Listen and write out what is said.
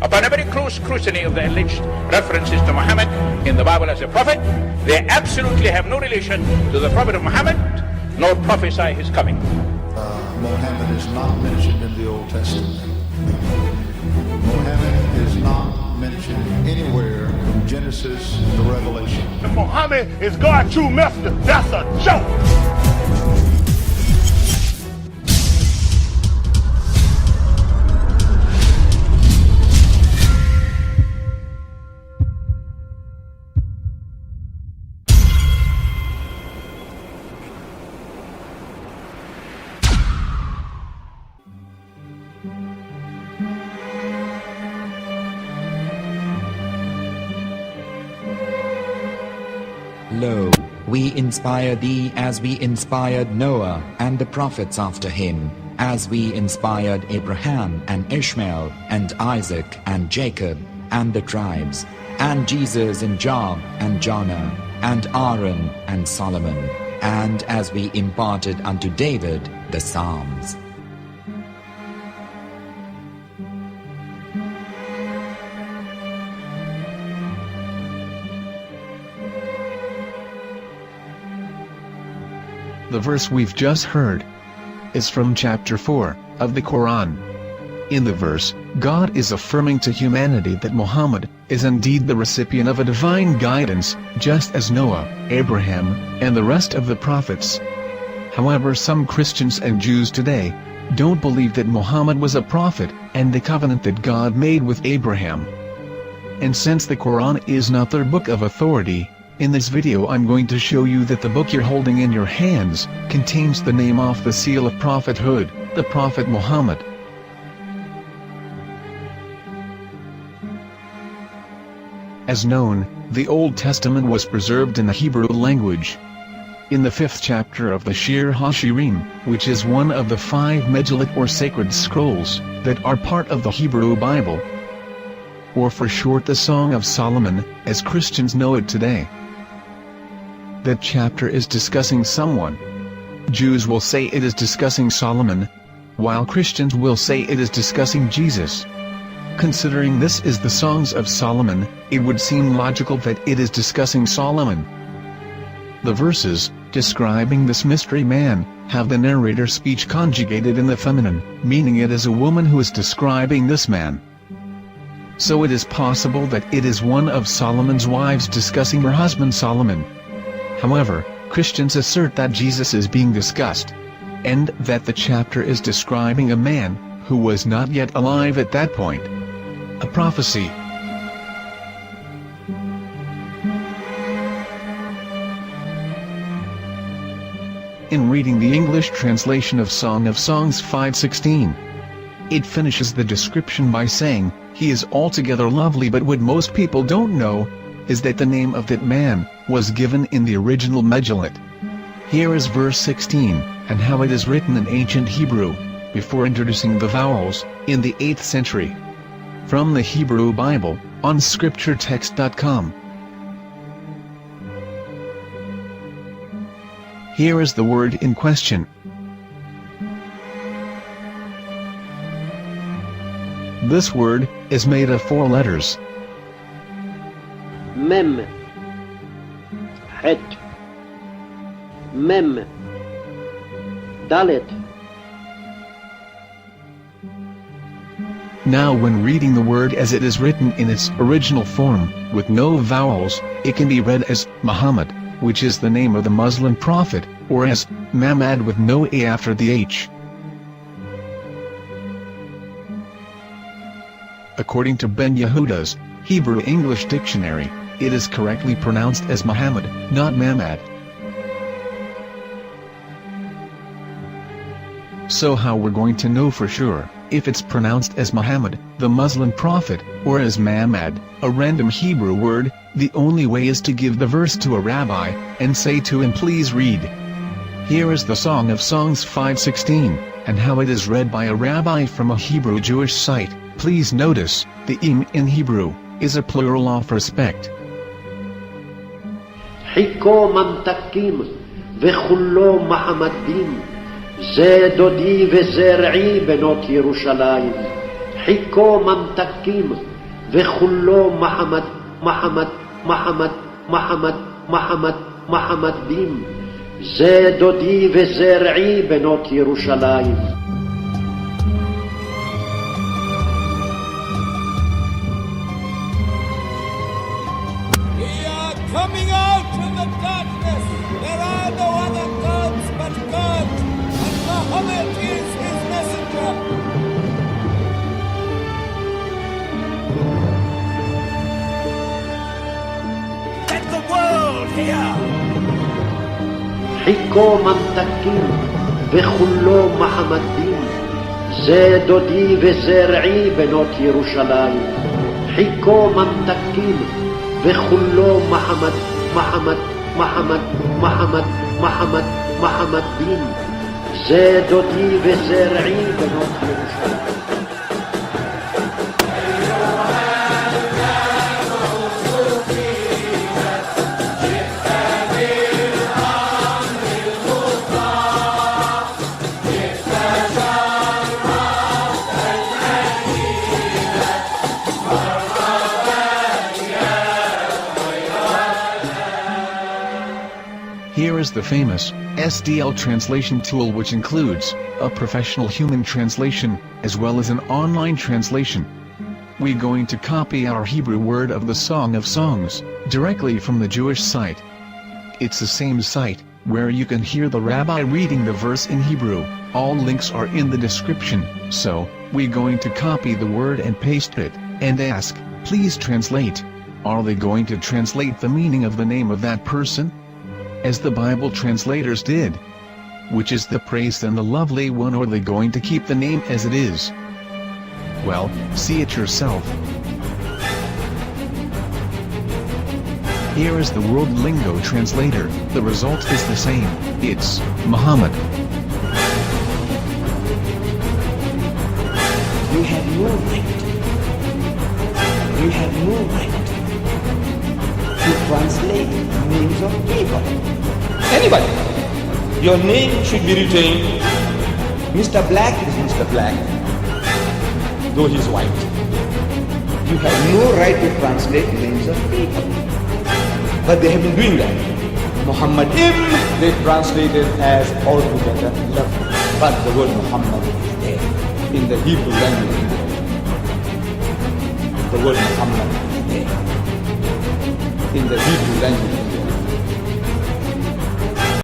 Upon every close scrutiny of the alleged references to Muhammad in the Bible as a prophet, they absolutely have no relation to the prophet of Muhammad, nor prophesy his coming. Muhammad is not mentioned in the Old Testament. Muhammad is not mentioned anywhere from Genesis to Revelation. If Muhammad is God's true messenger, that's a joke. Lo, we inspire thee as we inspired Noah and the prophets after him, as we inspired Abraham and Ishmael and Isaac and Jacob and the tribes, and Jesus and Job and Jonah and Aaron and Solomon, and as we imparted unto David the Psalms. The verse we've just heard is from chapter 4 of the Quran. In the verse, God is affirming to humanity that Muhammad is indeed the recipient of a divine guidance, just as Noah, Abraham, and the rest of the prophets. However, some Christians and Jews today don't believe that Muhammad was a prophet and the covenant that God made with Abraham. And since the Quran is not their book of authority, in this video I'm going to show you that the book you're holding in your hands contains the name off the seal of prophethood, the Prophet Muhammad. As known, the Old Testament was preserved in the Hebrew language. In the 5th chapter of the Shir HaShirim, which is one of the 5 Megillat or sacred scrolls that are part of the Hebrew Bible, or for short the Song of Solomon, as Christians know it today. That chapter is discussing someone. Jews will say it is discussing Solomon, while Christians will say it is discussing Jesus. Considering this is the Songs of Solomon, it would seem logical that it is discussing Solomon. The verses, describing this mystery man, have the narrator's speech conjugated in the feminine, meaning it is a woman who is describing this man. So it is possible that it is one of Solomon's wives discussing her husband Solomon. However, Christians assert that Jesus is being discussed, and that the chapter is describing a man who was not yet alive at that point. A prophecy. In reading the English translation of Song of Songs 5:16, it finishes the description by saying, "He is altogether lovely," but what most people don't know is that the name of that man was given in the original Megillat. Here is verse 16, and how it is written in ancient Hebrew, before introducing the vowels, in the 8th century. From the Hebrew Bible, on scripturetext.com. Here is the word in question. This word is made of 4 letters. Mem, Het, Mem, Dalet. Now when reading the word as it is written in its original form, with no vowels, it can be read as Muhammad, which is the name of the Muslim prophet, or as Mamad with no A after the H. According to Ben Yehuda's Hebrew English Dictionary, it is correctly pronounced as Muhammad, not Mamad. So how we're going to know for sure if it's pronounced as Muhammad, the Muslim prophet, or as Mamad, a random Hebrew word? The only way is to give the verse to a rabbi and say to him, "Please read." Here is the Song of Songs 5:16, and how it is read by a rabbi from a Hebrew Jewish site. Please notice, the im in Hebrew is a plural of respect. חיכו ממתקים וכולו מחמדים, זה דודי וזרעי בנות ירושלים. חיכו ממתקים וכולו מחמד מחמד מחמד מחמד מחמד מחמדים, זה דודי וזה רעי בנות ירושלים. Coming out from the darkness, there are no other gods but God, and Muhammad is his messenger. Let the world hear. חיכו ממתקים וכולו מחמדים, זה דודי וזה רעי בנות ירושלים. חיכו ממתקים וכולו מחמד מחמד מחמד מחמד מחמד מחמדים, זה דודי וזה רעי בנות ירושלים. Here is the famous SDL translation tool, which includes a professional human translation as well as an online translation. We're going to copy our Hebrew word of the Song of Songs directly from the Jewish site. It's the same site where you can hear the rabbi reading the verse in Hebrew. All links are in the description, so we're going to copy the word and paste it and ask, please translate. Are they going to translate the meaning of the name of that person, as the Bible translators did? Which is the praised and the lovely one, or are they going to keep the name as it is? Well, see it yourself. Here is the World Lingo Translator. The result is the same. It's Muhammad. You have no right. You have no right to translate names of people. Anybody. Your name should be written, Mr. Black is Mr. Black, though he's white. You have no right to translate names of people. But they have been doing that. Muhammad they translated as altogether lovely. But the word Muhammad is there in the Hebrew language. The word Muhammad is there in the Hebrew language.